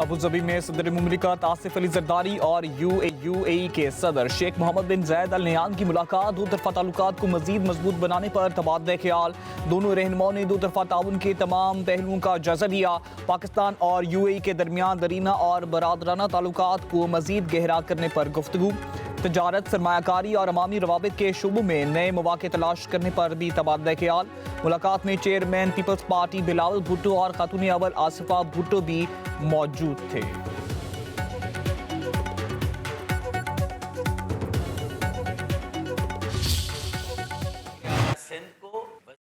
Abu Dhabi में सदर मुमलिकत आसिफ अली जरदारी और यूएई के सदर शेख मोहम्मद बिन जायद अल नहयान की मुलाकात। दो तरफा ताल्लुकात को मजीद मजबूत बनाने पर तबादला ख्याल। दोनों रहनुमाओं ने दो तरफा ताउन के तमाम पहलुओं का जायजा लिया। पाकिस्तान और यूएई के दरमियान दरीना और बरादराना ताल्लुकात को मजीद गहरा करने पर गुफ्तगू। तजारत, सरमायाकारी और अवामी रवाबित के शोबों में नए मौके तलाश करने पर भी तबादला ख्याल। मुलाकात में chairman peoples party Bilawal Bhutto और खातून अव्वल आसिफा भुट्टो भी मौजूद थे।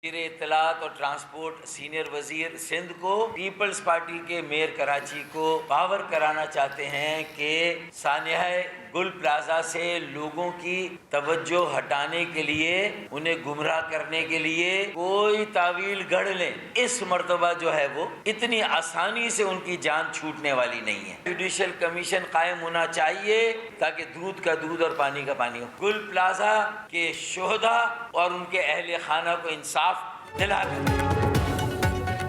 वज़ीर इत्तलात और ट्रांसपोर्ट सीनियर वजीर सिंध को पीपल्स पार्टी के मेयर कराची को पावर कराना चाहते हैं कि सानिया गुल प्लाजा से लोगों की तवज्जो हटाने के लिए, उन्हें गुमराह करने के लिए कोई तावील गढ़ लें। इस मर्तबा जो है वो इतनी आसानी से उनकी जान छूटने वाली नहीं है। जुडिशल कमीशन कायम होना चाहिए ताकि दूध का दूध और पानी का पानी हो। गुल प्लाजा के शोहदा और उनके अहले खाना को इंसाफ दिला दें।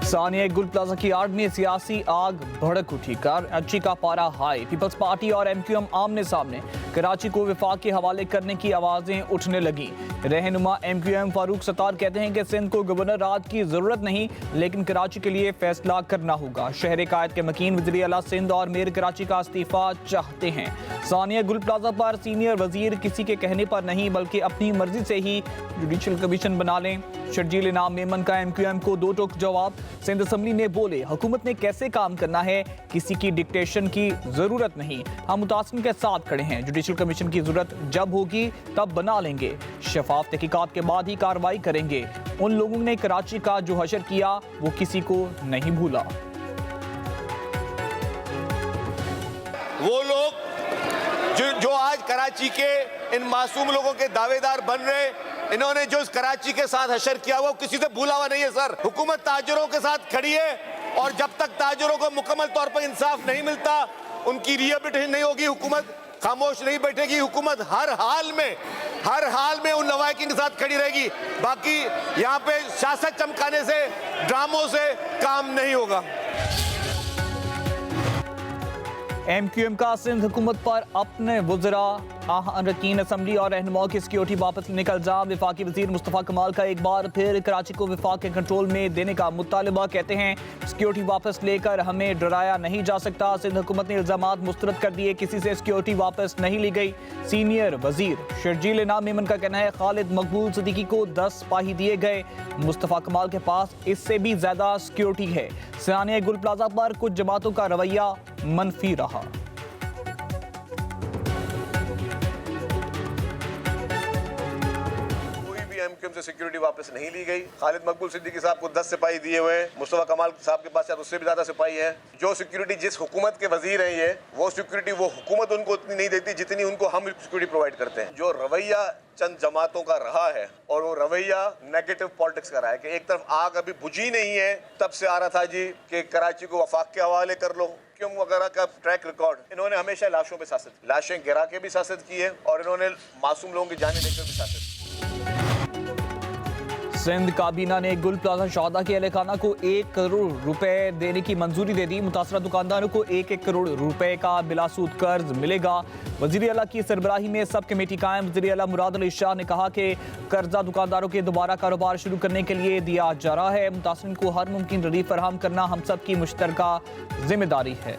सानिया गुल प्लाजा की आड़ में सियासी आग भड़क उठी। कराची का पारा हाई। पीपल्स पार्टी और एमक्यूएम आमने सामने। कराची को विफाक के हवाले करने की आवाजें उठने लगी। रहनुमा एमक्यूएम फारूक सत्तार कहते हैं कि सिंध को गवर्नर राज की जरूरत नहीं, लेकिन कराची के लिए फैसला करना होगा। शहर कायद के मकीन वज़ीर आला सिंध और मेयर कराची का इस्तीफा चाहते हैं। सानिया गुल प्लाजा पर सीनियर वजीर किसी के कहने पर नहीं बल्कि अपनी मर्जी से ही जुडिशल कमीशन बना लें। शर्जील इनाम मेमन का एमक्यूएम को दो टोक जवाब। सिंध असम्बली में बोले, हुकूमत ने कैसे काम करना है, किसी की डिक्टेशन की जरूरत नहीं, हम मुतासिन के साथ खड़े हैं। जुडिशल कमीशन की जरूरत जब होगी तब बना लेंगे। शफाफ तहकीकात के बाद ही कार्रवाई करेंगे। उन लोगों ने कराची का जो हशर किया वो किसी को नहीं भूला। वो लोग जो आज कराची के इन मासूम लोगों के दावेदार बन रहे, इन्होंने जो इस कराची के साथ हशर किया वो किसी से भूला हुआ नहीं है सर। हुकूमत ताजरों के साथ खड़ी है और जब तक ताजरों को मुकम्मल तौर पर इंसाफ नहीं मिलता, उनकी रिहेबिलिटेशन नहीं होगी, हुकूमत खामोश नहीं बैठेगी। हुकूमत हर हाल में उन लवाहिकीन के साथ खड़ी रहेगी। बाकी यहाँ पे सियासत चमकाने से, ड्रामों से काम नहीं होगा। एमक्यूएम का सिंध हुकूमत पर अपने वज़रा, अरकान असम्बली और रहनुमाओं की सिक्योरिटी वापस लेने का इल्ज़ाम। वफाकी वज़ीर मुस्तफ़ा कमाल का एक बार फिर कराची को वफाक के कंट्रोल में देने का मुतालबा। कहते हैं सिक्योरिटी वापस लेकर हमें डराया नहीं जा सकता। सिंध हुकूमत ने इल्ज़ामात मुस्तरद कर दिए, किसी से सिक्योरिटी वापस नहीं ली गई। सीनियर वज़ीर शर्जील इनाम मेमन का कहना है खालिद मकबूल सिद्दीकी को 10 सिपाही दिए गए। मुस्तफ़ा कमाल के पास इससे भी ज़्यादा सिक्योरिटी है। सानिया गुल प्लाजा पर कुछ जमातों का रवैया मनफी रहा। एमक्यूएम से सिक्योरिटी वापस नहीं ली गई। खालिद मकबूल सिद्दीकी साहब को 10 सिपाही दिए हुए हैं। मुस्तफा कमाल साहब के पास शायद उससे भी ज्यादा सिपाही हैं। जो सिक्योरिटी जिस हुकूमत के वजीर हैं ये, वो सिक्योरिटी वो हुकूमत उनको उतनी नहीं देती जितनी उनको हम सिक्योरिटी प्रोवाइड करते हैं। जो रवैया चंद जमातों का रहा है और वो रवैया नेगेटिव पॉलिटिक्स का रहा है कि एक तरफ आग अभी बुझी नहीं है, तब से आ रहा था जी कि कराची को वफाक के हवाले कर लो। क्यों वगैरह का ट्रैक रिकॉर्ड, इन्होंने हमेशा लाशों पे सियासत, लाशें गिरा के भी सियासत की है और इन्होंने मासूम लोगों की जानें लेकर भी सियासत। सिंध काबीना ने गुल प्लाजा शहादा के अहलखाना को 1 करोड़ रुपए देने की मंजूरी दे दी। मुतासरा दुकानदारों को 1-1 करोड़ रुपए का बिलासूद कर्ज मिलेगा। वज़ीर आला की सरबराही में सब कमेटी कायम। वज़ीर आला मुराद अली शाह ने कहा कि कर्जा दुकानदारों के दोबारा कारोबार शुरू करने के लिए दिया जा रहा है। मुतासरीन को हर मुमकिन रिलीफ फराहम करना हम सब की मुश्तरका जिम्मेदारी है।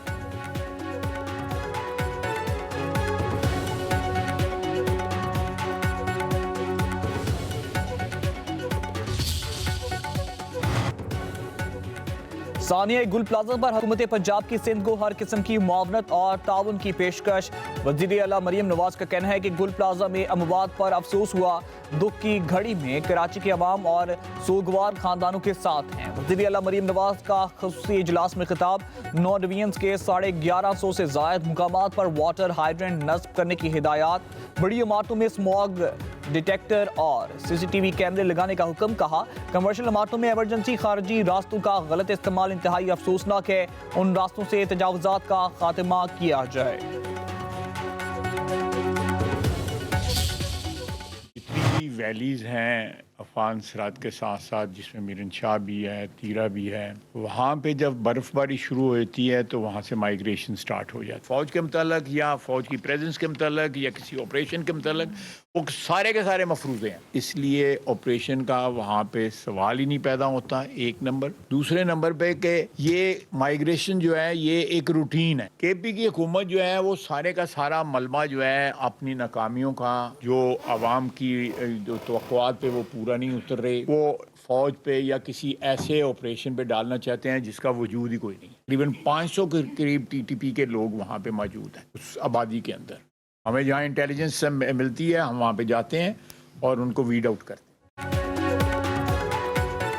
सानिया गुल प्लाजा पर हुकूमत पंजाब की सिंध को हर किस्म की मुआवनत और ताउन की पेशकश। वज़ीर आला मरियम नवाज का कहना है कि गुल प्लाजा में अमवात पर अफसोस हुआ। दुख की घड़ी में कराची के अवाम और सोगवार खानदानों के साथ हैं। वज़ीर आला मरियम नवाज का ख़ुसूसी इजलास में खिताब। 9 डिवीजन्स के 1150 से ज़ायद मुकामात पर वाटर हाइड्रेंट नस्ब करने की हिदायत। बड़ी इमारतों में स्मॉग डिटेक्टर और सीसीटीवी कैमरे लगाने का हुक्म। कहा कमर्शियल इमारतों में एमरजेंसी खारजी रास्तों का गलत इस्तेमाल इंतहाई अफसोसनाक है। उन रास्तों से तजावुजात का खात्मा किया जाए। जितनी भी वैलीज हैं افغان سرحد کے ساتھ ساتھ جس میں میرن شاہ بھی ہے، تیرا بھی ہے، وہاں پہ جب برف باری شروع ہوتی ہے تو وہاں سے مائیگریشن سٹارٹ ہو جاتی ہے. فوج کے متعلق یا فوج کی پریزنس کے متعلق یا کسی آپریشن کے متعلق وہ سارے کے سارے مفروضے ہیں. اس لیے آپریشن کا وہاں پہ سوال ہی نہیں پیدا ہوتا، ایک نمبر. دوسرے نمبر پہ کہ یہ مائیگریشن جو ہے یہ ایک روٹین ہے. کے پی کی حکومت جو ہے وہ سارے کا سارا ملبہ جو ہے اپنی ناکامیوں کا، جو عوام کی جو توقعات پہ وہ پورا نہیں اتر رہے، وہ فوج پہ یا کسی ایسے آپریشن پہ ڈالنا چاہتے ہیں جس کا وجود ہی کوئی نہیں. تقریباً 500 کے قریب ٹی ٹی پی کے لوگ وہاں پہ موجود ہیں اس آبادی کے اندر. ہمیں جہاں انٹیلیجنس ملتی ہے ہم وہاں پہ جاتے ہیں اور ان کو ویڈ آؤٹ کرتے ہیں.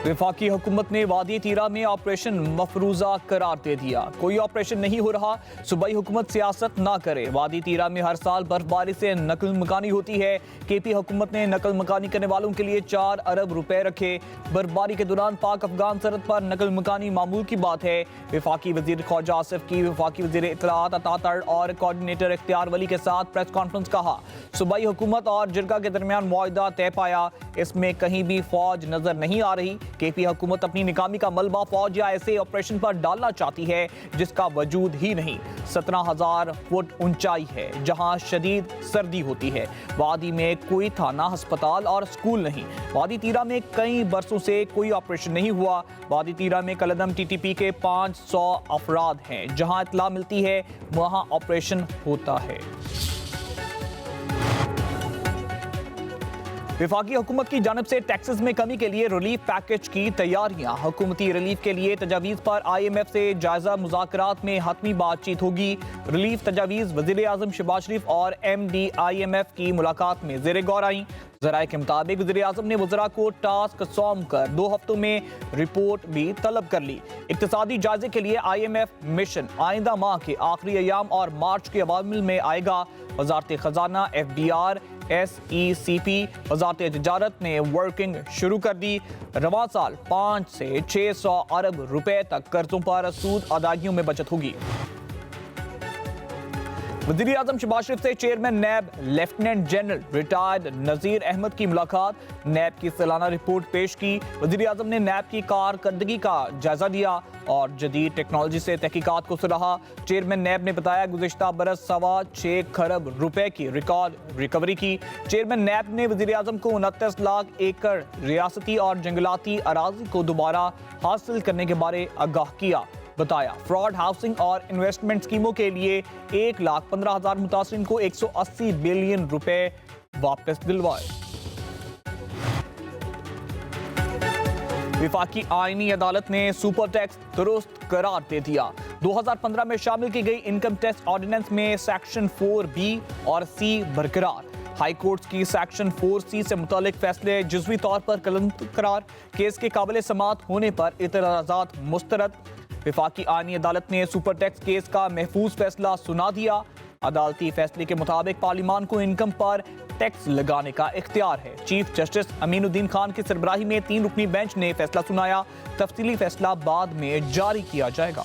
وفاقی حکومت نے وادی تیرا میں آپریشن مفروضہ قرار دے دیا. کوئی آپریشن نہیں ہو رہا، صوبائی حکومت سیاست نہ کرے. وادی تیرا میں ہر سال برف باری سے نقل مکانی ہوتی ہے. کے پی حکومت نے نقل مکانی کرنے والوں کے لیے 4 ارب روپے رکھے. برف باری کے دوران پاک افغان سرحد پر نقل مکانی معمول کی بات ہے. وفاقی وزیر خارجہ آصف کی وفاقی وزیر اطلاعات عطا تڑ اور کوارڈینیٹر اختیار ولی کے ساتھ پریس کانفرنس. کہا صوبائی حکومت اور جرگہ کے درمیان معاہدہ طے پایا، اس میں کہیں بھی فوج نظر نہیں آ رہی. کے پی حکومت اپنی ناکامی کا ملبہ فوج یا ایسے آپریشن پر ڈالنا چاہتی ہے جس کا وجود ہی نہیں. 17,000 فٹ اونچائی ہے جہاں شدید سردی ہوتی ہے. وادی میں کوئی تھانہ، ہسپتال اور سکول نہیں. وادی تیرا میں کئی برسوں سے کوئی آپریشن نہیں ہوا. وادی تیرا میں کلعدم ٹی ٹی پی کے 500 افراد ہیں. جہاں اطلاع ملتی ہے وہاں آپریشن ہوتا ہے. وفاقی حکومت کی جانب سے ٹیکسز میں کمی کے لیے ریلیف پیکج کی تیاریاں. حکومتی ریلیف کے لیے تجاویز پر آئی ایم ایف سے جائزہ مذاکرات میں حتمی بات چیت ہوگی. ریلیف تجاویز وزیر اعظم شہباز شریف اور M D I M F کی ملاقات میں زیر غور آئیں. ذرائع کے مطابق وزیر اعظم نے وزراء کو ٹاسک سونپ کر 2 ہفتوں میں رپورٹ بھی طلب کر لی. اقتصادی جائزے کے لیے آئی ایم ایف مشن آئندہ ماہ کے آخری ایام اور مارچ کے اوائل میں آئے گا. وزارت خزانہ، F D R, S E C P, وزارت تجارت نے ورکنگ شروع کر دی. رواں سال 5 سے 600 ارب روپے تک قرضوں پر سود ادائیگیوں میں بچت ہوگی. وزیر اعظم شہباز شریف سے chairman NAB lieutenant general retired Nazir Ahmed کی ملاقات. نیب کی سالانہ رپورٹ پیش کی. وزیر اعظم نے نیب کی کارکردگی کا جائزہ لیا اور جدید ٹیکنالوجی سے تحقیقات کو سراہا. چیئرمین نیب نے بتایا گزشتہ برس 6.25 کھرب روپے کی ریکارڈ ریکوری کی. چیئرمین نیب نے وزیر اعظم کو 29 لاکھ ایکڑ ریاستی اور جنگلاتی اراضی کو دوبارہ حاصل کرنے کے بارے آگاہ کیا. بتایا فراڈ ہاؤسنگ اور انویسٹمنٹ اسکیموں کے لیے 1,15,000 متاثرین کو 180 بلین روپے واپس دلوائے. وفاقی آئینی عدالت نے سپر ٹیکس درست قرار دے دیا. 2015 میں شامل کی گئی انکم ٹیکس آرڈیننس میں سیکشن 4B اور C برقرار. ہائی کورٹ کی سیکشن 4C سے متعلق فیصلے جزوی طور پر قلم قرار. کیس کے قابل سماعت ہونے پر اعتراضات مسترد. وفاقی آئینی عدالت نے سپر ٹیکس کیس کا محفوظ فیصلہ سنا دیا. عدالتی فیصلے کے مطابق پارلیمان کو انکم پر ٹیکس لگانے کا اختیار ہے. چیف جسٹس امین الدین خان کی سربراہی میں 3 رکنی بینچ نے فیصلہ سنایا. تفصیلی فیصلہ بعد میں جاری کیا جائے گا.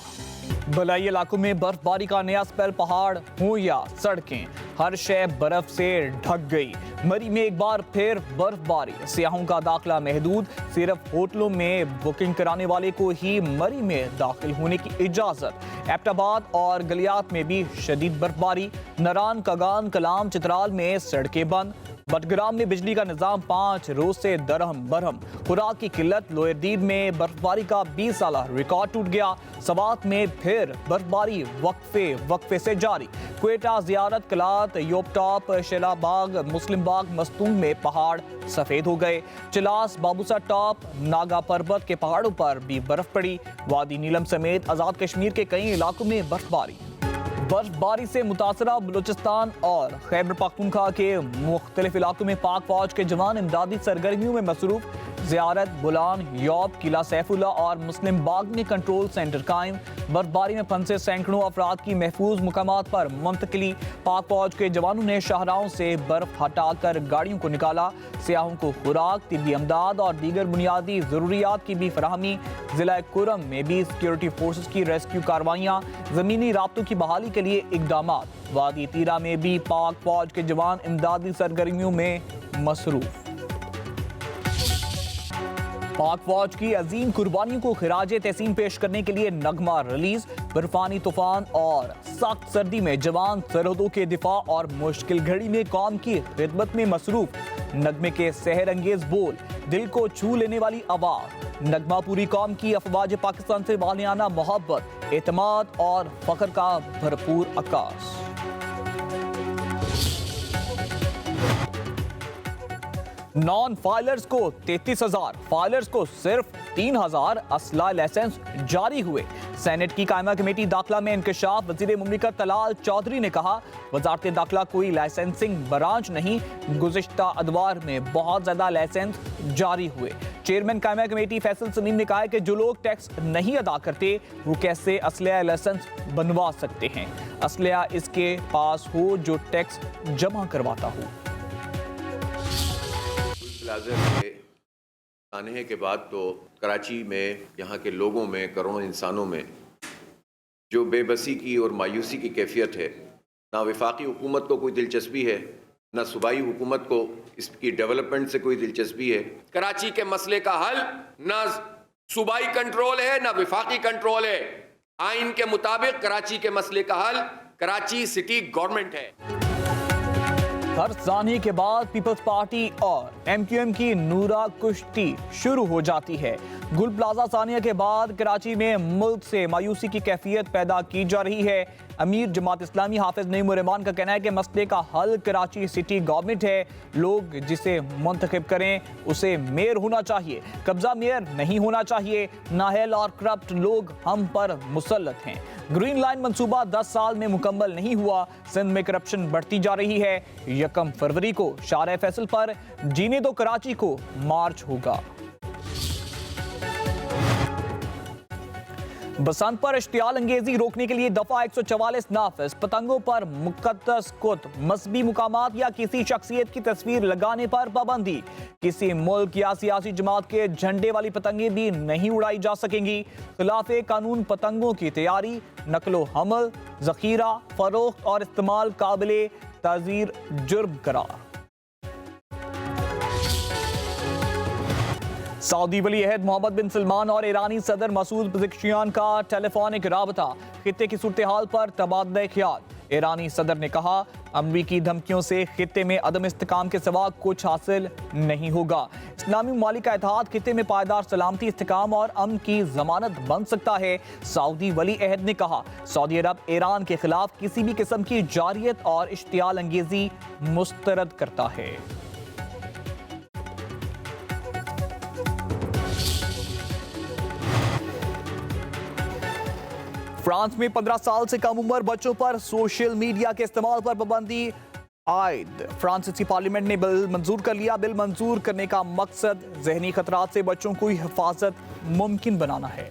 بلائی علاقوں میں برف باری کا نیا سپیل، پہاڑ ہوں یا سڑکیں ہر شے برف سے ڈھک گئی. مری میں ایک بار پھر برف باری. سیاحوں کا داخلہ محدود، صرف ہوٹلوں میں بکنگ کرانے والے کو ہی مری میں داخل ہونے کی اجازت. ایبٹ آباد اور گلیات میں بھی شدید برف باری. نران، کاغان، کلام، چترال میں سڑکیں بند. بٹگرام میں بجلی کا نظام 5 روز سے درہم برہم. خوراک کی قلت. لوئر دیر میں برف باری کا 20 سالہ ریکارڈ ٹوٹ گیا. سوات میں پھر برف باری وقفے سے جاری. کوئٹہ، زیارت، کلات، یوب ٹاپ، شیلا باغ، مسلم باغ، مستونگ میں پہاڑ سفید ہو گئے. چلاس، بابوسا ٹاپ، ناگا پربت کے پہاڑوں پر بھی برف پڑی. وادی نیلم سمیت آزاد کشمیر کے کئی علاقوں میں برف باری. برف باری سے متاثرہ بلوچستان اور خیبر پختونخوا کے مختلف علاقوں میں پاک فوج کے جوان امدادی سرگرمیوں میں مصروف. زیارت، بولان، یوب، قلعہ سیف اللہ اور مسلم باغ میں کنٹرول سینٹر قائم. برف باری میں پھنسے سینکڑوں افراد کی محفوظ مقامات پر منتقلی. پاک فوج کے جوانوں نے شاہراہوں سے برف ہٹا کر گاڑیوں کو نکالا. سیاحوں کو خوراک، طبی امداد اور دیگر بنیادی ضروریات کی بھی فراہمی. ضلع کرم میں بھی سیکیورٹی فورسز کی ریسکیو کارروائیاں. زمینی رابطوں کی بحالی کے لیے اقدامات. وادی تیرا میں بھی پاک فوج کے جوان امدادی سرگرمیوں میں مصروف. पाक फौज की अजीम कुर्बानियों को खिराज तहसीन पेश करने के लिए नगमा रिलीज। बर्फानी तूफान और सख्त सर्दी में जवान सरहदों के दिफा और मुश्किल घड़ी में कौम की खिदमत में मसरूफ। नगमे के सहर अंगेज बोल, दिल को छू लेने वाली आवाज। नगमा पूरी कौम की अफवाज पाकिस्तान से वालियाना मोहब्बत, एतमाद और फख्र का भरपूर अक्कास। नॉन फाइलर्स को 33,000, फाइलर्स को सिर्फ 3,000 असला लाइसेंस जारी हुए। सेनेट की कायमा कमेटी दाखिला में इंकशाफ। वजीर मुमलिकत तलाल चौधरी ने कहा, वजारत दाखिला कोई लाइसेंसिंग ब्रांच नहीं, गुज़िश्ता अदवार में बहुत ज्यादा लाइसेंस जारी हुए। चेयरमैन कायमा कमेटी फैसल सलीम ने कहा है कि जो लोग टैक्स नहीं अदा करते वो कैसे असला लाइसेंस बनवा सकते हैं। असला इसके पास हो जो टैक्स जमा करवाता हो। प्लाजा के आने के बाद तो कराची में यहाँ के लोगों में, करोड़ों इंसानों में जो बेबसी की और मायूसी की कैफियत है, ना वफाकी हुकूमत को कोई दिलचस्पी है, ना सूबाई हुकूमत को इसकी डेवलपमेंट से कोई दिलचस्पी है। कराची के मसले का हल ना सूबाई कंट्रोल है ना वफाकी कंट्रोल है। आइन के मुताबिक कराची के मसले का हल कराची सिटी गवर्नमेंट है। हर सानी के बाद पीपल्स पार्टी और MQM की नूरा कुश्ती शुरू हो जाती है। गुल प्लाजा सानिया के बाद कराची में मुल्क से मायूसी की कैफियत पैदा की जा रही है। अमीर जमात इस्लामी हाफिज नईम रहमान का कहना है कि मसले का हल कराची सिटी गवर्नमेंट है। लोग जिसे मुंतखब करें उसे मेयर होना चाहिए, कब्जा मेयर नहीं होना चाहिए। नाहल और करप्ट लोग हम पर मुसल्लत हैं। ग्रीन लाइन मंसूबा 10 साल में मुकम्मल नहीं हुआ। सिंध में करप्शन बढ़ती जा रही है। 1 फरवरी को शार फैसल पर जीने दो कराची को मार्च होगा। बसंत पर इश्तियाल अंगेजी रोकने के लिए दफा 144 नाफिज। पतंगों पर मुकद्दस कुत, मजहबी मुकामात या किसी शख्सियत की तस्वीर लगाने पर पाबंदी। किसी मुल्क या सियासी जमात के झंडे वाली पतंगें भी नहीं उड़ाई जा सकेंगी। खिलाफे कानून पतंगों की तैयारी, नकलो हमल, जखीरा, फरोख्त और इस्तेमाल काबिले ताजीर जुर्म करार। सऊदी वली अहद मोहम्मद बिन सलमान और ईरानी सदर मसूद पज़ेश्कियान का टेलीफोनिक राबता। खित्ते की सूरत हाल पर तबादला ख्याल। ईरानी सदर ने कहा, अमरीकी धमकियों से खित्ते में अदम इस्तेकाम के सिवा कुछ हासिल नहीं होगा। इस्लामी ममालिक का इत्तेहाद खित्ते में पायदार सलामती, इस्तेकाम और अमन की जमानत बन सकता है। सऊदी वली अहद ने कहा, सऊदी अरब ईरान के खिलाफ किसी भी किस्म की जारियत और इश्तियाल अंगेजी मुस्तरद करता है। फ्रांस में 15 साल से कम उम्र बच्चों पर सोशल मीडिया के इस्तेमाल पर पाबंदी आयद। फ्रांसीसी पार्लियामेंट ने बिल मंजूर कर लिया। बिल मंजूर करने का मकसद ज़हनी खतरात से बच्चों की हिफाजत मुमकिन बनाना है।